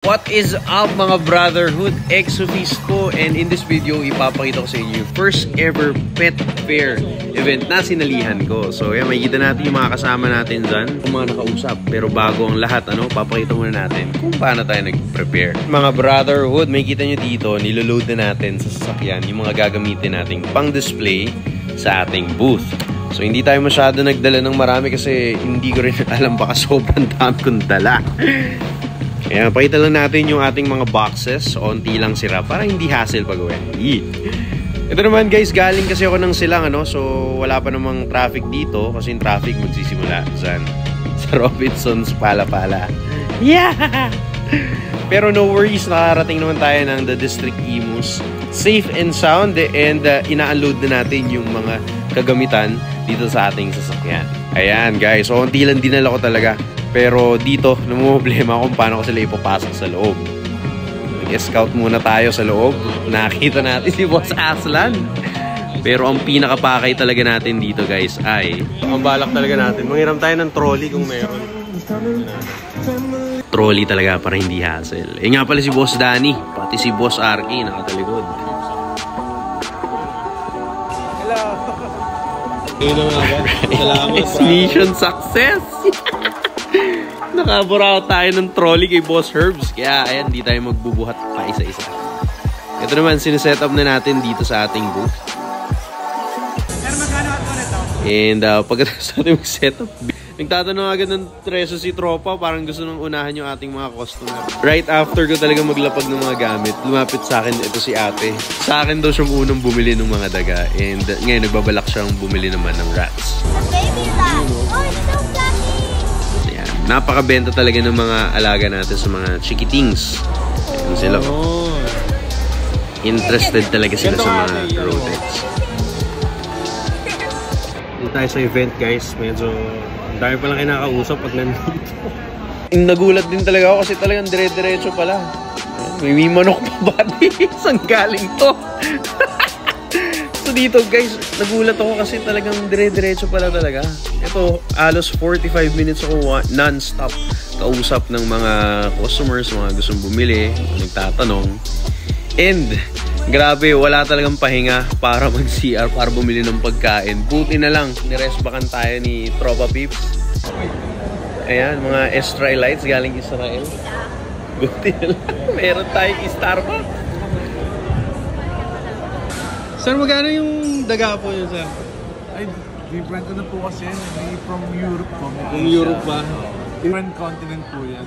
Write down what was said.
What is up mga brotherhood, Exofeast po, and in this video ipapakita ko sa inyo yung first ever pet fair event na sinalihan ko. So yan, makikita natin yung mga kasama natin dyan, yung mga nakausap. Pero bago ang lahat, papakita muna natin kung paano tayo nag-prepare. Mga brotherhood, makikita nyo dito, niloload na natin sa sasakyan yung mga gagamitin nating pang-display sa ating booth. So hindi tayo masyado nagdala ng marami kasi hindi ko rin alam, baka sobrang dami kong dala. Kaya pakita lang natin yung ating mga boxes. Onti lang sira para hindi hassle pag-uwi. Ito naman guys, galing kasi ako ng Silang so wala pa namang traffic dito kasi yung traffic magsisimula sa Robinsons Pala-Pala. Yeah! Pero no worries, nakarating naman tayo ng The District Imus. Safe and sound, and ina-unload na natin yung mga kagamitan dito sa ating sasakyan. Ayan guys, so onti lang dinala ko talaga. Pero dito, namumblema kung paano ko sila ipapasok sa loob. Nag-scout muna tayo sa loob. Nakita natin si Boss Aslan. Pero ang pinakapakay talaga natin dito guys ay ang balak talaga natin, manghiram tayo ng trolley kung meron. Trolley talaga para hindi hassle. Eh nga pala si Boss Danny, pati si Boss Arky nakatalikod. Hello! Salamat. Mission success! Nakabura tayo ng trolley kay Boss Herbs. Kaya ayan, di tayo magbubuhat pa isa-isa. Ito naman, sineset up na natin dito sa ating booth. And pagkatapos natin mag-set up, nagtatanong agad ng treso si Tropa. Parang gusto nang unahan yung ating mga customer. Right after ko talaga maglapag ng mga gamit, lumapit sa akin ito si ate. Sa akin daw siyang unang bumili ng mga daga. And ngayon nagbabalak siyang bumili naman ng rats. Baby rat! Oh, it's so fluffy! Napakabenta talaga ng mga alaga natin sa mga chikitings. Ayan sila. Interested talaga sila sa mga rodents. Dito tayo sa event guys. Medyo dami palang kinakausap pag nandito. Nagulat din talaga ako kasi talagang dire-diretso pala. May manok pa ba? Saan galing to? So dito guys, nagulat ako kasi talagang dire-diretso pala talaga. Ito, alos 45 minutes ako non-stop kausap ng mga customers, mga gustong bumili, nagtatanong. And grabe, wala talagang pahinga para mag-CR, para bumili ng pagkain. Buti na lang, niresbakan tayo ni Tropa Pips. Ayan, mga Israelites galing Israel. Buti na lang, meron tayong Starbucks. Sir, magkano yung daga po yun, sir? Ay, different na po kasi yan. May from Europe po. From Europe ba? Different continent po yan.